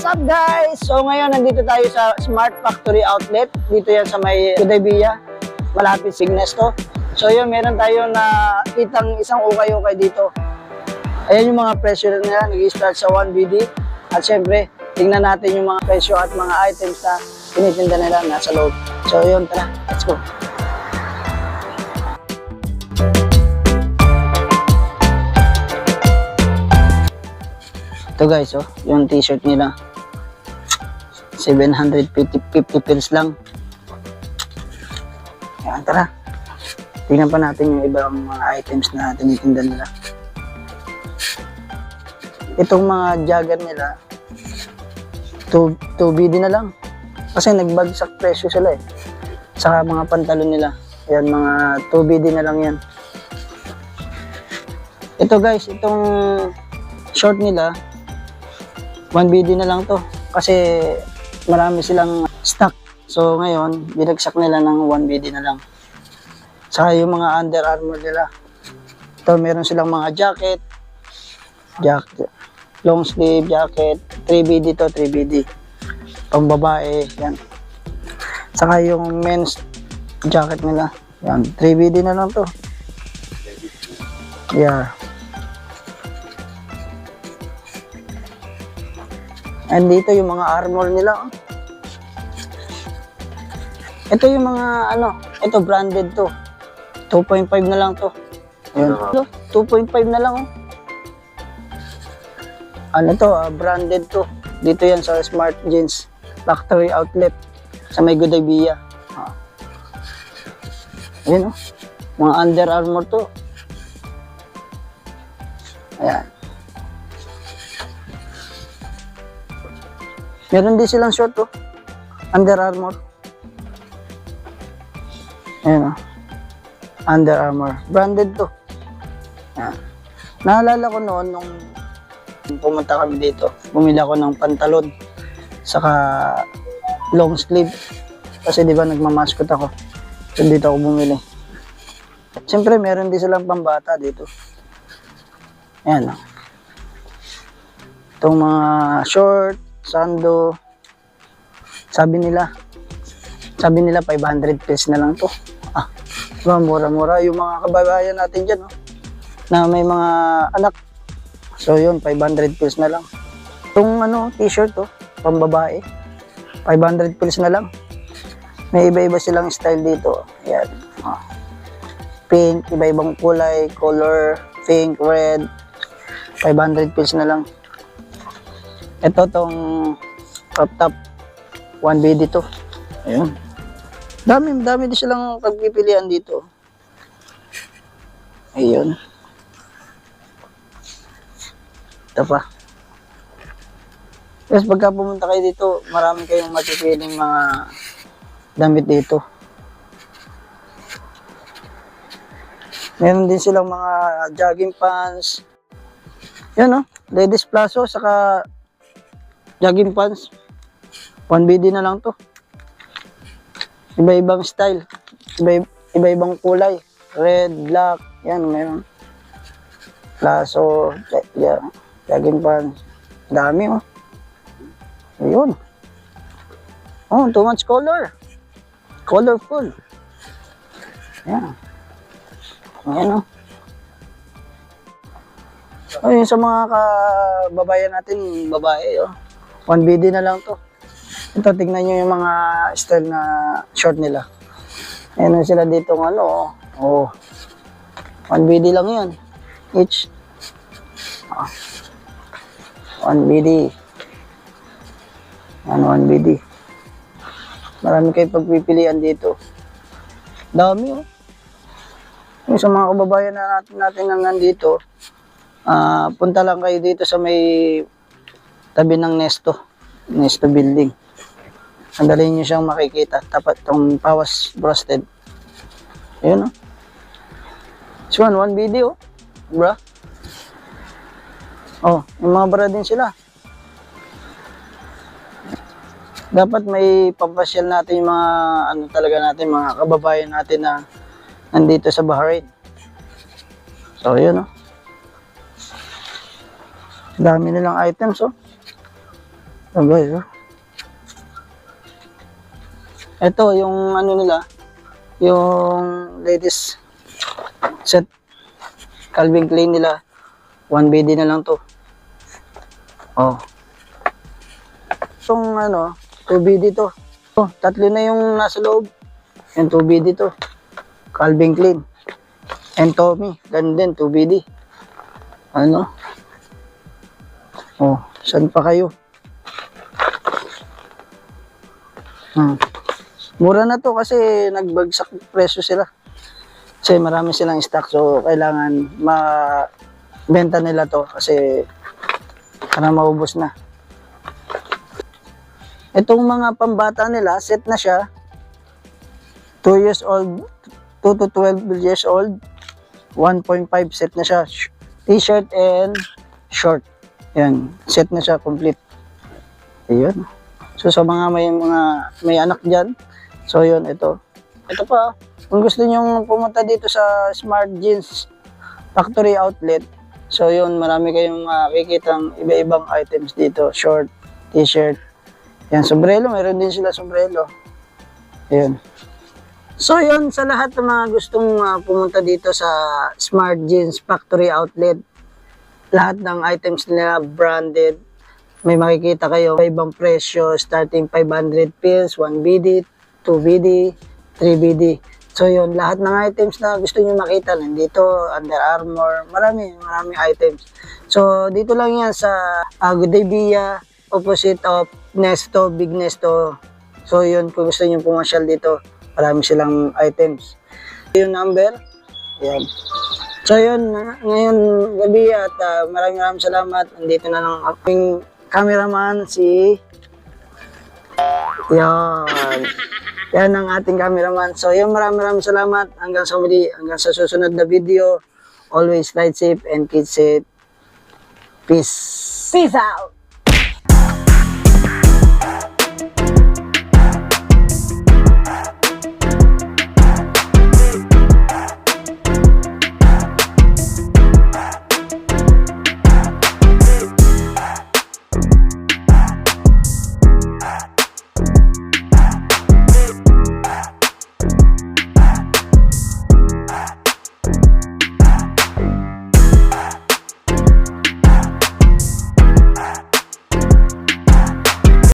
up guys? So ngayon nandito tayo sa Smart Factory Outlet. Dito yan sa may Udaybiya, malapit Signes to. So yun, meron tayo na kitang isang ukay-ukay dito. Ayan yung mga presyo nila, nag-start sa 1BD. At syempre, tingnan natin yung mga presyo at mga items na tinitinda nila nasa loob. So yun, tara, let's go. Ito guys, oh, yung t-shirt nila. 750 pills lang. Ayan, tara. Tingnan pa natin yung ibang mga items na tinitinda nila. Itong mga jogger nila, 2BD na lang. Kasi nagbagsak presyo sila eh. Saka mga pantalon nila. Ayan, mga 2BD na lang yan. Ito guys, itong short nila, 1BD na lang to kasi marami silang stock. So ngayon, binagsak nila ng 1BD na lang. Saka yung mga Under Armour nila. Ito, meron silang mga jacket, long sleeve jacket, 3BD to, 3BD. Pang babae, yan. Saka yung men's jacket nila, yan, 3BD na lang to. Yeah. And dito yung mga armor nila. Ito yung mga ito branded to. 2.5 na lang to. Ayun. 2.5 na lang. Branded to. Dito yan sa Smart Jeans Factory Outlet sa may Udaybiya. Ayun, mga Under Armour to. Ayan. Meron din silang short, oh. Under Armour. Ayan, oh. Under Armour. Branded to. Ayan. Naalala ko noon, nung pumunta kami dito, bumili ako ng pantalon, saka long sleeve. Kasi di ba nagmamaskot ako. So dito ako bumili. Siyempre, meron din silang pambata dito. Ayan, oh. Itong mga short, sando, sabi nila 500 pesos na lang to. Diba, mura-mura yung mga kababayan natin dyan, oh, na may mga anak. So yun, 500 pesos na lang. Itong t-shirt, oh, pambabae, 500 pesos na lang. May iba-iba silang style dito. Ayan, pink, iba-ibang kulay, color, pink, red, 500 pesos na lang. Ito tong crop top, 1BD to. Ayun. Dami din silang pagpipilian dito. Ayun. Ito pa. Yes, pagka pumunta kayo dito, marami kayong mapipiling mga damit dito. Meron din silang mga jogging pants. Yan, oh, ladies plazo, saka jogging pants. 1BD na lang to. Iba-ibang style. Iba-ibang kulay. Red, black. Yan, meron. Plaso. Jogging pants. Dami, oh. Ayun. Oh, too much color. Colorful. Yan. Ayan, oh. Ayun, sa mga kababayan natin, babae, oh. 1BD na lang to. Ito, tignan nyo yung mga style na short nila. Ayan sila dito ng oh. 1BD lang yan. Each. 1BD. Yan, 1BD. Marami kayo pagpipilian dito. Dami, oh. Yung sa mga kababayan natin na nandito, punta lang kayo dito sa may tabi ng Nesto building. Sandali nyo siyang makikita. Tapat itong Pawas Brosted. Ayun, oh. This one, 1BD, oh. Bra. Oh, yung mga bra din sila. Dapat may pampasyal natin yung mga, talaga natin, mga kababayan natin na nandito sa Bahrain. So, yun, oh. Dami nilang items, oh. Abay, oh. Ito, yung ano nila, yung latest set Calvin Klein nila. 1BD na lang to. Oh. Itong ano, 2BD to. Oh, tatlo na yung nasa loob. Yung 2BD to. Calvin Klein. And Tommy. Ganun din, 2BD. Ano? Oh, saan pa kayo? Mura na to kasi nagbagsak presyo sila. Kasi marami silang stock, so kailangan benta nila to kasi para maubos na. Itong mga pambata nila, set na siya. 2 years old, 2 to 12 years old. 1.5 set na siya. T-shirt and short. Yan, set na siya complete. Ayun. So sa mga may anak diyan, so yun, ito. Ito pa, kung gusto niyo pumunta dito sa Smart Jeans Factory Outlet, so yun, marami kayong makikitang iba-ibang items dito. Short, t-shirt. Yan, sombrero, meron din sila sombrero. Ayun. So yun, sa lahat ng mga gustong pumunta dito sa Smart Jeans Factory Outlet, lahat ng items nila branded. May makikita kayo ibang presyo, starting 500 pills, 1BD, 2BD, 3BD. So yun, lahat ng items na gusto nyo makita, nandito, Under Armour, marami items. So dito lang yan sa Good Via, opposite of Nesto, Big Nesto. So yun, kung gusto nyo pumasyal dito, marami silang items. Yung number, yan. So yun, ngayon gabi at maraming salamat. Nandito na lang aking cameraman si yan. Yan ang ating cameraman. So yun, maraming salamat. Hanggang sa muli, hanggang sa susunod na video. Always ride safe and keep safe. Peace. Peace out.